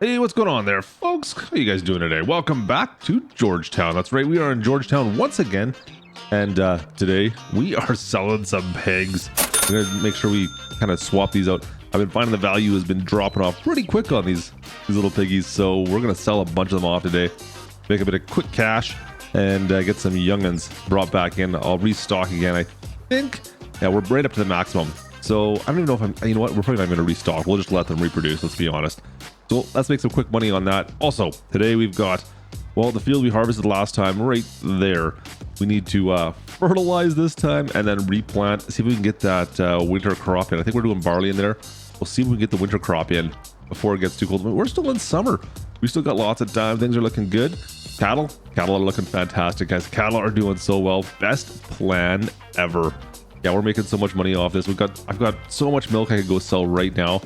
Hey, what's going on there, folks? How you guys doing today? Welcome back to Georgetown. That's right, we are in Georgetown once again. And today, we are selling some pigs. We're going to make sure we kind of swap these out. I've been finding the value has been dropping off pretty quick on these little piggies. So we're going to sell a bunch of them off today. Make a bit of quick cash and get some young'uns brought back in. I'll restock again, I think. Yeah, we're right up to the maximum. So I don't even know if I'm, you know what, we're probably not going to restock. We'll just let them reproduce, let's be honest. So let's make some quick money on that. Also, today we've got, well, the field we harvested last time right there. We need to fertilize this time and then replant. See if we can get that winter crop in. I think we're doing barley in there. We'll see if we can get the winter crop in before it gets too cold. We're still in summer. We still got lots of time. Things are looking good. Cattle are looking fantastic, guys. Cattle are doing so well. Best plan ever. Yeah, we're making so much money off this. I've got so much milk I could go sell right now.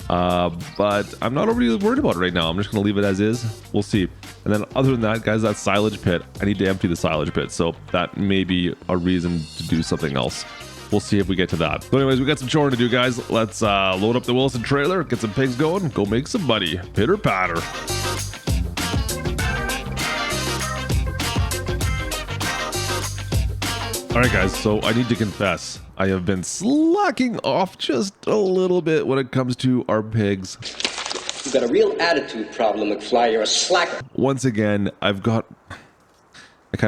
But I'm not overly worried about it right now. I'm just going to leave it as is. We'll see. And then other than that, guys, that silage pit, I need to empty the silage pit. So that may be a reason to do something else. We'll see if we get to that. So anyways, we got some chore to do, guys. Let's load up the Wilson trailer, get some pigs going, go make some money. Pitter patter. All right, guys, so I need to confess, I have been slacking off just a little bit when it comes to our pigs. You've got a real attitude problem, McFly. You're a slacker. Once again, I kind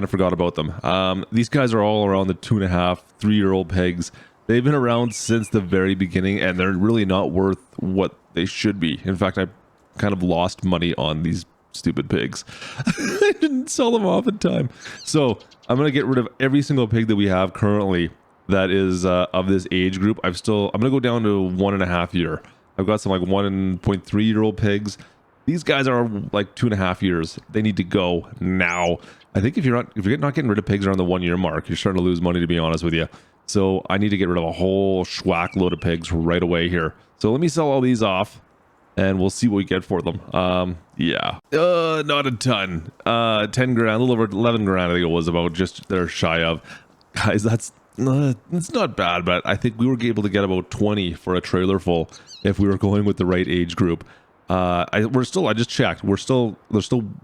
of forgot about them. These guys are all around the 2.5, 3-year-old pigs. They've been around since the very beginning, and they're really not worth what they should be. In fact, I kind of lost money on these stupid pigs. I didn't sell them off in time. So I'm going to get rid of every single pig that we have currently that is of this age group. I'm going to go down to 1.5 year. I've got some like 1.3-year-old pigs. These guys are like 2.5 years. They need to go now. I think if you're not getting rid of pigs around the 1 year mark, you're starting to lose money, to be honest with you. So I need to get rid of a whole schwack load of pigs right away here. So let me sell all these off and we'll see what we get for them. Yeah. Not a ton. 10 grand, a little over 11 grand, I think it was about, just they're shy of. Guys, it's not bad, but I think we were able to get about 20 for a trailer full if we were going with the right age group. I just checked. They're still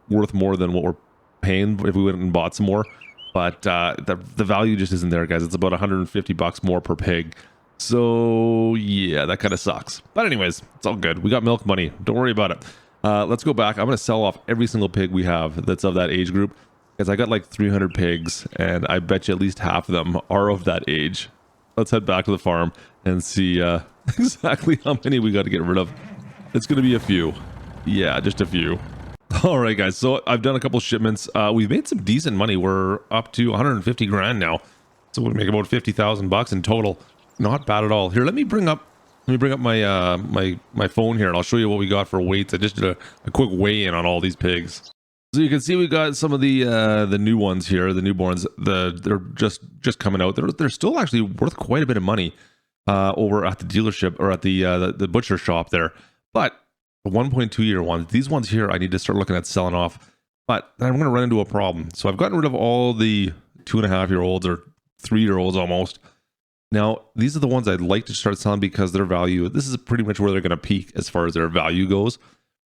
worth more than what we're paying if we went and bought some more. But the value just isn't there, guys. It's about $150 more per pig. So yeah, that kind of sucks. But anyways, it's all good. We got milk money. Don't worry about it. Let's go back. I'm going to sell off every single pig we have that's of that age group. Because I got like 300 pigs, and I bet you at least half of them are of that age. Let's head back to the farm and see exactly how many we got to get rid of. It's going to be a few. Yeah, just a few. All right, guys. So I've done a couple shipments. We've made some decent money. We're up to 150 grand now. So we'll make about 50,000 bucks in total. Not bad at all. Here, let me bring up my my phone here, and I'll show you what we got for weights. I just did a quick weigh-in on all these pigs. So you can see we got some of the new ones here, the newborns. They're just coming out. They're still actually worth quite a bit of money over at the dealership or at the butcher shop there. But the 1.2-year ones, these ones here, I need to start looking at selling off. But I'm going to run into a problem. So I've gotten rid of all the 2.5-year-olds or 3-year-olds almost. Now, these are the ones I'd like to start selling because their value, this is pretty much where they're going to peak as far as their value goes.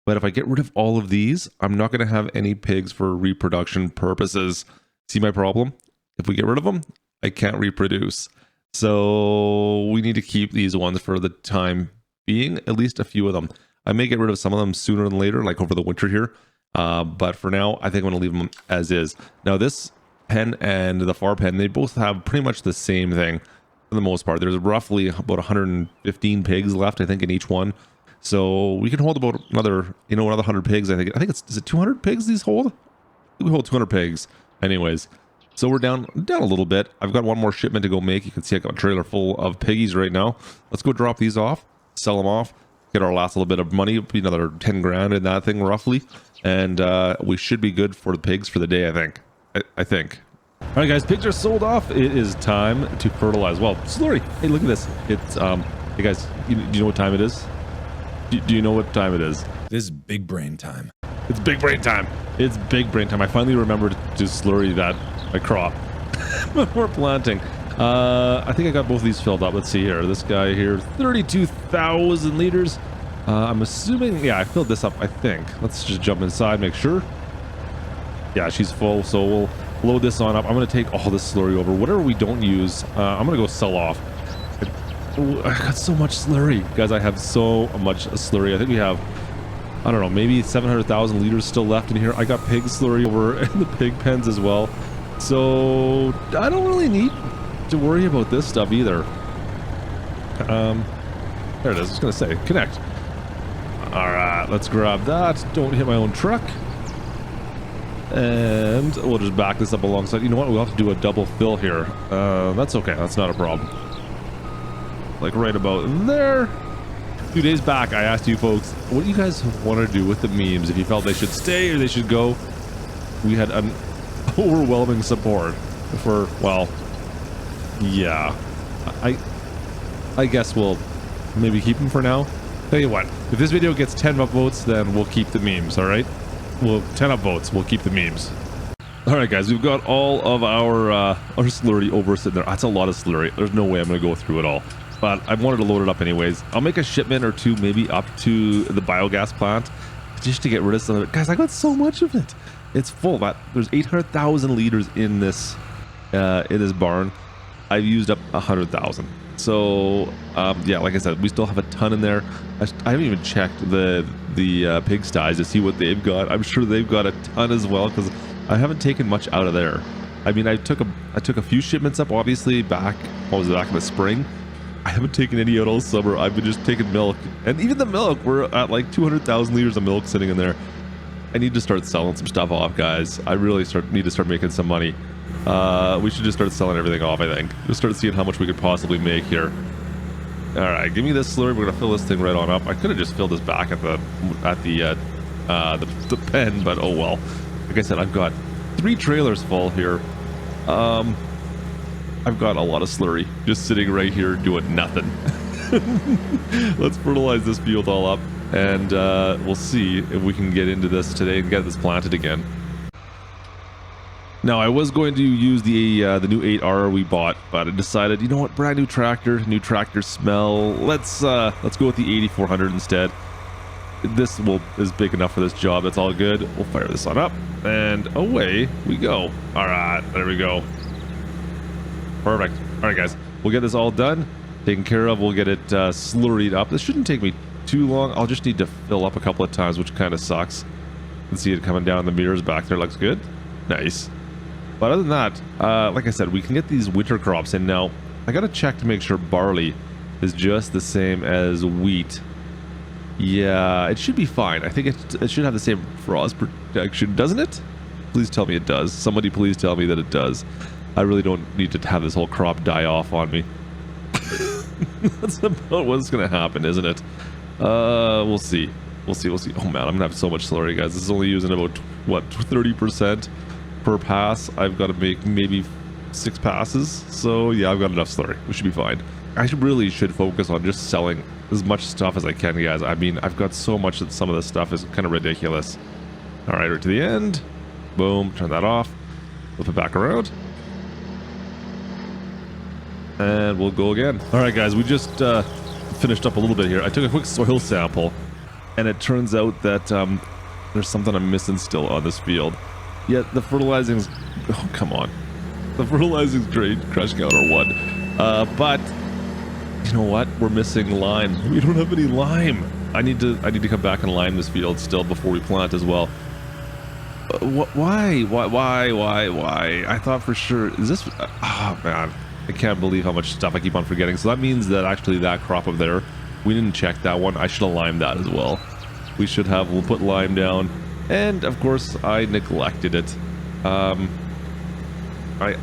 But if I get rid of all of these, I'm not going to have any pigs for reproduction purposes. See my problem? If we get rid of them, I can't reproduce. So we need to keep these ones for the time being, at least a few of them. I may get rid of some of them sooner than later, like over the winter here. But for now, I think I'm going to leave them as is. Now, this pen and the far pen, they both have pretty much the same thing for the most part. There's roughly about 115 pigs left, I think, in each one. So we can hold about another 100 pigs. I think is it 200 pigs these hold? We hold 200 pigs. Anyways, so we're down a little bit. I've got one more shipment to go make. You can see I got a trailer full of piggies right now. Let's go drop these off, sell them off, get our last little bit of money. Be another 10 grand in that thing roughly, and we should be good for the pigs for the day. I think. All right, guys, pigs are sold off. It is time to fertilize. Well, Slurry, hey, look at this. It's hey guys, do you know what time it is? Do you know what time it is? This is big brain time. It's big brain time. It's big brain time. I finally remembered to slurry my crop before planting. I think I got both of these filled up. Let's see here. This guy here, 32,000 liters. I'm assuming, yeah, I filled this up, I think. Let's just jump inside, make sure. Yeah, she's full, so we'll load this on up. I'm going to take all this slurry over. Whatever we don't use, I'm going to go sell off. I got so much slurry. Guys, I have so much slurry. I think we have, I don't know, maybe 700,000 liters still left in here. I got pig slurry over in the pig pens as well. So I don't really need to worry about this stuff either. There it is. I was going to say, connect. All right, let's grab that. Don't hit my own truck. And we'll just back this up alongside. You know what? We'll have to do a double fill here. That's okay. That's not a problem. Like right about there. A few days back, I asked you folks, what do you guys want to do with the memes? If you felt they should stay or they should go. We had an overwhelming support for, well, yeah. I guess we'll maybe keep them for now. Tell you what, if this video gets 10 upvotes, then we'll keep the memes, all right? Well, 10 upvotes, we'll keep the memes. All right, guys, we've got all of our slurry over sitting there. That's a lot of slurry. There's no way I'm going to go through it all. But I wanted to load it up anyways. I'll make a shipment or two maybe up to the biogas plant just to get rid of some of it. Guys, I got so much of it. It's full. There's 800,000 liters in this barn. I've used up 100,000. So yeah, like I said, we still have a ton in there. I haven't even checked the pigsties to see what they've got. I'm sure they've got a ton as well because I haven't taken much out of there. I mean, I took a few shipments up, obviously back in the spring. I haven't taken any out all summer. I've been just taking milk, and even the milk, we're at like 200,000 liters of milk sitting in there. I need to start selling some stuff off, guys. I really need to start making some money. We should just start selling everything off, I think. Just start seeing how much we could possibly make here. All right, give me this slurry. We're gonna fill this thing right on up. I could have just filled this back at the pen, but oh well. Like I said, I've got 3 trailers full here. I've got a lot of slurry just sitting right here doing nothing. Let's fertilize this field all up, and we'll see if we can get into this today and get this planted again. Now, I was going to use the new 8R we bought, but I decided, you know what, brand new tractor smell. Let's go with the 8400 instead. This is big enough for this job. That's all good. We'll fire this on up, and away we go. All right, there we go. Perfect. All right, guys, we'll get this all done, taken care of. We'll get it slurried up. This shouldn't take me too long. I'll just need to fill up a couple of times, which kind of sucks. You can see it coming down the mirrors back there. Looks good. Nice. But other than that, like I said, we can get these winter crops in now. I got to check to make sure barley is just the same as wheat. Yeah, it should be fine. I think it should have the same frost protection, doesn't it? Please tell me it does. Somebody please tell me that it does. I really don't need to have this whole crop die off on me. That's about what's going to happen, isn't it? We'll see. We'll see. Oh man, I'm going to have so much slurry, guys. This is only using about, what, 30% per pass. I've got to make maybe 6 passes. So yeah, I've got enough slurry. We should be fine. I really should focus on just selling as much stuff as I can, guys. I mean, I've got so much that some of this stuff is kind of ridiculous. All right, right to the end. Boom, turn that off. Flip it back around. And we'll go again. All right, guys, we just finished up a little bit here. I took a quick soil sample, and it turns out that there's something I'm missing still on this field. Yet the fertilizing's... Oh, come on. The fertilizing's great, crushing out our wood. But you know what? We're missing lime. We don't have any lime. I need to come back and lime this field still before we plant as well. Why? I thought for sure... Is this... Oh, man. I can't believe how much stuff I keep on forgetting. So that means that actually that crop up there, we didn't check that one. I should have limed that as well. We should have. We'll put lime down. And of course, I neglected it. I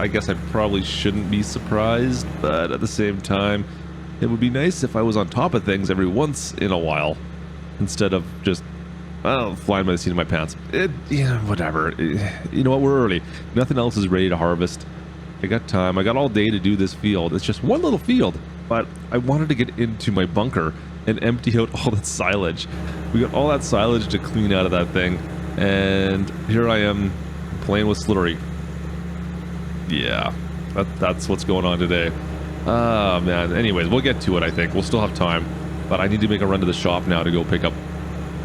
guess I probably shouldn't be surprised, but at the same time, it would be nice if I was on top of things every once in a while, instead of just, well, flying by the seat of my pants. Yeah, whatever. You know what? We're early. Nothing else is ready to harvest. I got time. I got all day to do this field. It's just one little field, but I wanted to get into my bunker and empty out all that silage. We got all that silage to clean out of that thing, and here I am playing with slurry. Yeah, that's what's going on today. Ah, man. Anyways, we'll get to it, I think. We'll still have time. but I need to make a run to the shop now to go pick up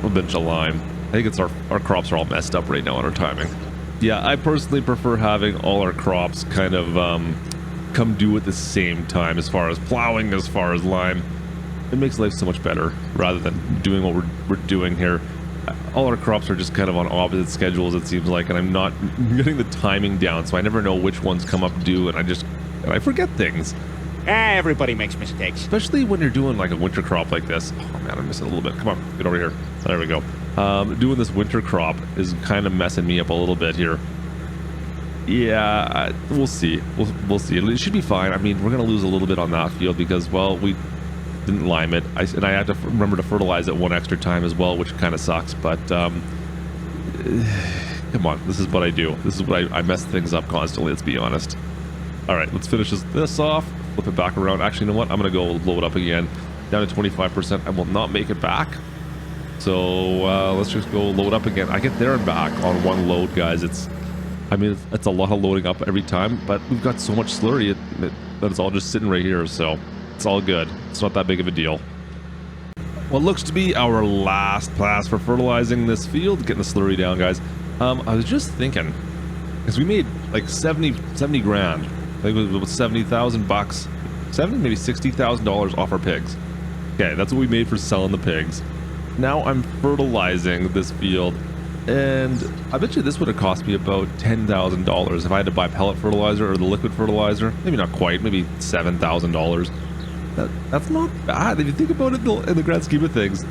a bunch of lime. I think it's our crops are all messed up right now on our timing. Yeah, I personally prefer having all our crops kind of come due at the same time, as far as plowing, as far as lime. It makes life so much better rather than doing what we're doing here. All our crops are just kind of on opposite schedules, it seems like, and I'm not getting the timing down, so I never know which ones come up due, and I forget things. Everybody makes mistakes. Especially when you're doing like a winter crop like this. Oh man, I missed it a little bit. Come on, get over here. There we go. Doing this winter crop is kind of messing me up a little bit here. Yeah, we'll see. We'll see. It should be fine. I mean, we're gonna lose a little bit on that field because, well, we didn't lime it. I had to remember to fertilize it one extra time as well, which kind of sucks. But come on, this is what I do. This is what I mess things up constantly. Let's be honest. All right, let's finish this off. Flip it back around. Actually, you know what? I'm gonna go load up again, down to 25%. I will not make it back. So let's just go load up again. I get there and back on one load, guys. It's a lot of loading up every time, but we've got so much slurry that it's all just sitting right here, so it's all good. It's not that big of a deal. What looks to be our last pass for fertilizing this field, getting the slurry down, guys. I was just thinking, because we made like 70 grand. I think it was 70,000 bucks, 70, maybe $60,000 off our pigs. Okay, that's what we made for selling the pigs. Now I'm fertilizing this field, and I bet you this would have cost me about $10,000 if I had to buy pellet fertilizer or the liquid fertilizer. Maybe not quite, maybe $7,000. That's not bad if you think about it in the grand scheme of things.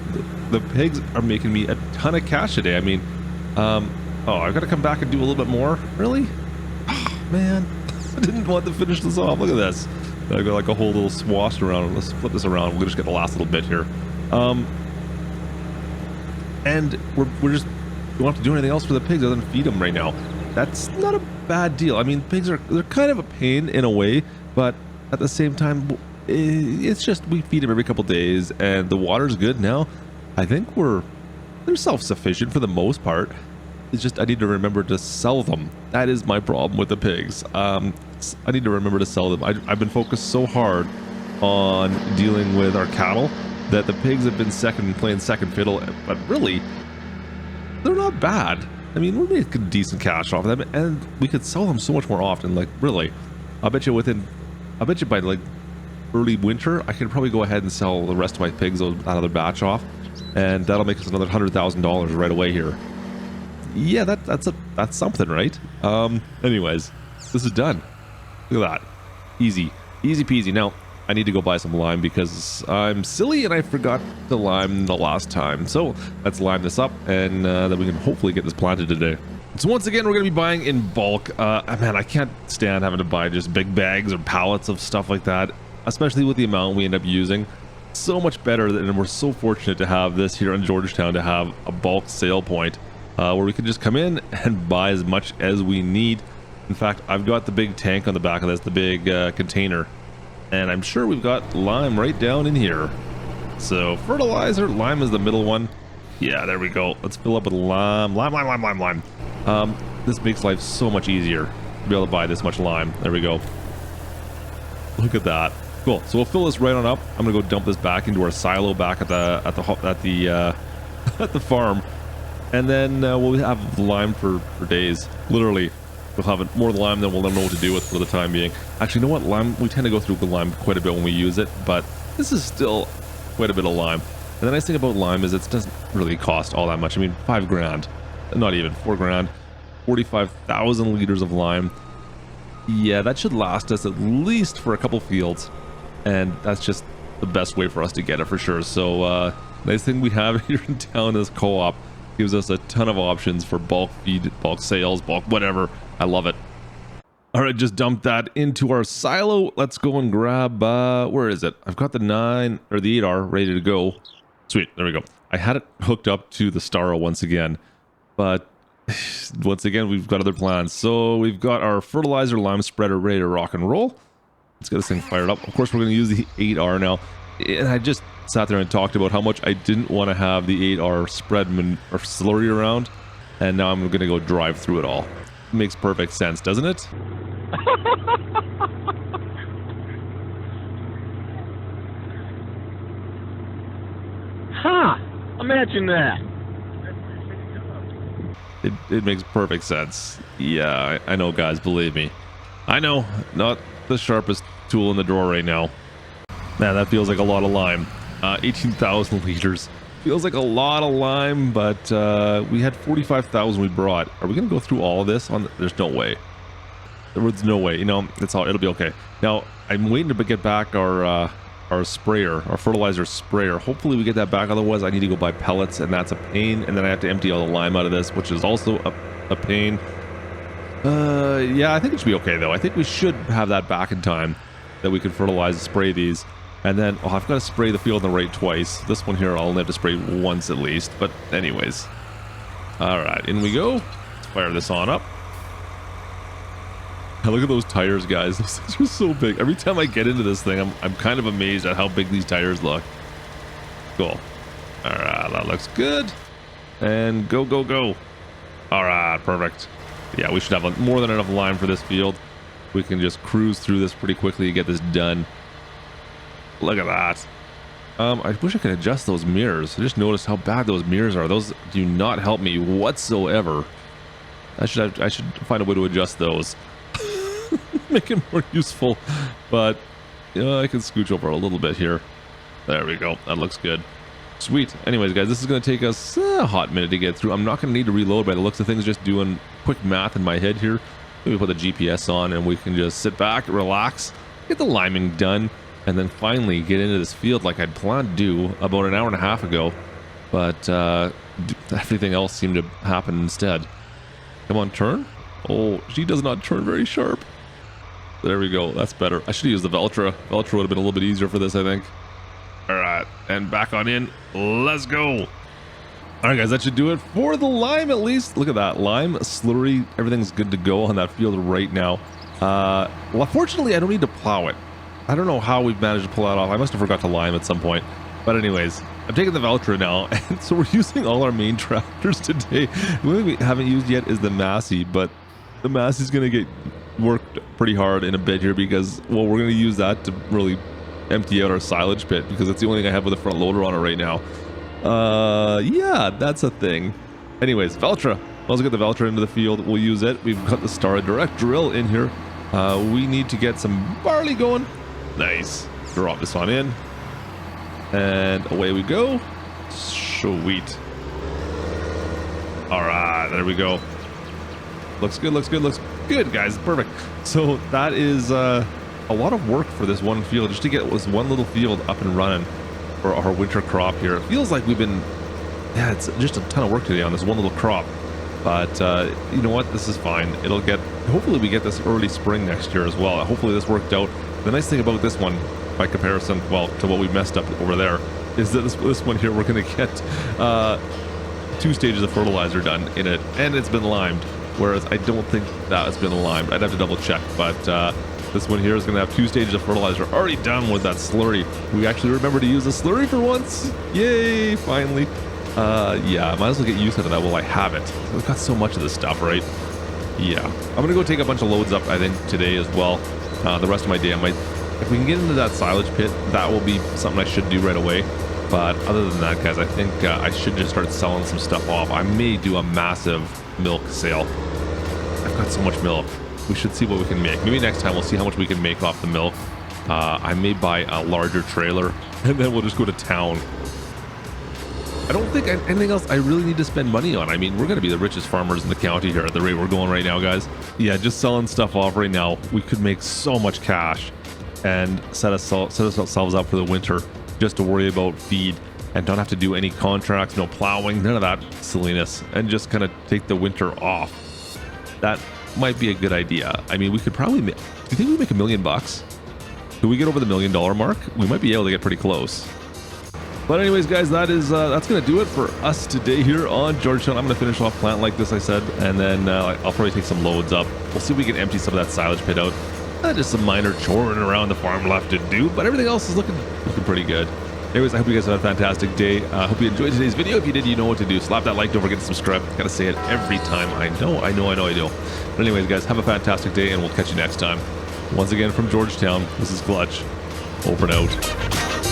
The pigs are making me a ton of cash today. I mean, oh, I've got to come back and do a little bit more? Really? Oh, man, I didn't want to finish this off. Look at this. I've got like a whole little swash around. Let's flip this around. We'll just get the last little bit here. And we don't have to do anything else for the pigs other than feed them right now. That's not a bad deal. I mean, they're kind of a pain in a way, but at the same time, it's just we feed them every couple days, and the water's good now. I think they're self-sufficient for the most part. It's just I need to remember to sell them. That is my problem with the pigs. I need to remember to sell them. I've been focused so hard on dealing with our cattle that the pigs have been playing second fiddle, but really, they're not bad. I mean, we're making decent cash off of them, and we could sell them so much more often. Like, really, I bet you by like early winter, I could probably go ahead and sell the rest of my pigs out of the batch off, and that'll make us another $100,000 right away here. Yeah, that's something, right? Anyways, this is done. Look at that, easy peasy. Now I need to go buy some lime because I'm silly and I forgot to lime the last time. So let's lime this up, and then we can hopefully get this planted today. So once again, we're going to be buying in bulk. Man, I can't stand having to buy just big bags or pallets of stuff like that, especially with the amount we end up using. So much better, and we're so fortunate to have this here in Georgetown, to have a bulk sale point where we can just come in and buy as much as we need. In fact, I've got the big tank on the back of this, the big container. And I'm sure we've got lime right down in here. So fertilizer, lime is the middle one. Yeah, there we go. Let's fill up with lime. This makes life so much easier to be able to buy this much lime. There we go. Look at that. Cool. So we'll fill this right on up. I'm gonna go dump this back into our silo back at the at the farm, and then we'll have lime for days. Literally. We'll have more lime than we'll never know what to do with for the time being. Actually, you know what? Lime, we tend to go through the lime quite a bit when we use it, but this is still quite a bit of lime. And the nice thing about lime is it doesn't really cost all that much. I mean, 5 grand, not even 4 grand, 45,000 liters of lime. Yeah, that should last us at least for a couple fields, and that's just the best way for us to get it for sure. So nice thing we have here in town is co-op. Gives us a ton of options for bulk feed, bulk sales, bulk whatever. I love it. All right, just dump that into our silo. Let's go and grab, where is it? I've got the 9 or the 8R ready to go. Sweet, there we go. I had it hooked up to the Staro once again, but once again, we've got other plans. So we've got our fertilizer lime spreader ready to rock and roll. Let's get this thing fired up. Of course, we're going to use the 8R now. And I just sat there and talked about how much I didn't want to have the 8R spread or slurry around, and now I'm going to go drive through it all. It makes perfect sense, doesn't it? imagine that. It makes perfect sense. Yeah, I know, guys. Believe me. I know. Not the sharpest tool in the drawer right now. Man, that feels like a lot of lime. 18,000 liters. Feels like a lot of lime, but we had 45,000 we brought. Are we going to go through all of this? There's no way. There's no way. You know, it'll be okay. Now, I'm waiting to get back our sprayer, our fertilizer sprayer. Hopefully we get that back. Otherwise, I need to go buy pellets, and that's a pain. And then I have to empty all the lime out of this, which is also a pain. Yeah, I think it should be okay, though. I think we should have that back in time that we can fertilize and spray these. And then, I've got to spray the field in the rate twice. This one here, I'll only have to spray once at least. But anyways. All right, in we go. Let's fire this on up. Now look at those tires, guys. Those things are so big. Every time I get into this thing, I'm kind of amazed at how big these tires look. Cool. All right, that looks good. And go, go, go. All right, perfect. Yeah, we should have more than enough lime for this field. We can just cruise through this pretty quickly and get this done. Look at that. I wish I could adjust those mirrors. I just noticed how bad those mirrors are. Those do not help me whatsoever. I should find a way to adjust those. Make it more useful. But I can scooch over a little bit here. There we go. That looks good. Sweet. Anyways, guys, this is going to take us a hot minute to get through. I'm not going to need to reload by the looks of things. Just doing quick math in my head here. Maybe put the GPS on and we can just sit back, relax, get the liming done. And then finally get into this field like I'd planned to do about an hour and a half ago. But everything else seemed to happen instead. Come on, turn. Oh, she does not turn very sharp. There we go. That's better. I should have used the Veltra. Veltra would have been a little bit easier for this, I think. All right. And back on in. Let's go. All right, guys. That should do it for the lime, at least. Look at that. Lime, slurry. Everything's good to go on that field right now. Well, fortunately, I don't need to plow it. I don't know how we've managed to pull that off. I must have forgot to lime at some point. But anyways, I'm taking the Veltra now. And so we're using all our main tractors today. The one thing we haven't used yet is the Massey. But the Massey's going to get worked pretty hard in a bit here because, well, we're going to use that to really empty out our silage pit because it's the only thing I have with a front loader on it right now. Yeah, that's a thing. Anyways, Veltra. Let's get the Veltra into the field. We'll use it. We've got the Star Direct Drill in here. We need to get some barley going. Nice. Drop this on in. And away we go. Sweet. All right, there we go. Looks good, looks good, looks good, guys. Perfect. So that is a lot of work for this one field, just to get this one little field up and running for our winter crop here. It feels like we've been, yeah, it's just a ton of work today on this one little crop. But you know what? This is fine. It'll get, hopefully we get this early spring next year as well. Hopefully this worked out. The nice thing about this one, by comparison, well, to what we messed up over there, is that this one here, we're going to get 2 stages of fertilizer done in it, and it's been limed. Whereas I don't think that has been limed. I'd have to double check, but this one here is going to have 2 stages of fertilizer already done with that slurry. We actually remember to use a slurry for once. Yay, finally. Yeah, I might as well get used to that while I have it. We've got so much of this stuff, right? Yeah. I'm going to go take a bunch of loads up, I think, today as well. The rest of my day, I might, if we can get into that silage pit, that will be something I should do right away. But other than that, guys, I think I should just start selling some stuff off. I may do a massive milk sale. I've got so much milk. We should see what we can make. Maybe next time we'll see how much we can make off the milk. I may buy a larger trailer, and then we'll just go to town. I don't think anything else I really need to spend money on. I mean, we're going to be the richest farmers in the county here at the rate we're going right now, guys. Yeah, just selling stuff off right now, we could make so much cash and set ourselves up for the winter just to worry about feed and don't have to do any contracts, no plowing, none of that silliness, and just kind of take the winter off. That might be a good idea. I mean, we could probably make, do you think we make $1 million? Do we get over the $1 million mark? We might be able to get pretty close. But anyways, guys, that's going to do it for us today here on Georgetown. I'm going to finish off plant like this, I said, and then I'll probably take some loads up. We'll see if we can empty some of that silage pit out. Just some minor choring around the farm left to do, but everything else is looking pretty good. Anyways, I hope you guys have a fantastic day. I hope you enjoyed today's video. If you did, you know what to do. Slap that like, don't forget to subscribe. Gotta say it every time. I know I do. But anyways, guys, have a fantastic day, and we'll catch you next time. Once again from Georgetown, this is Klutch. Over and out.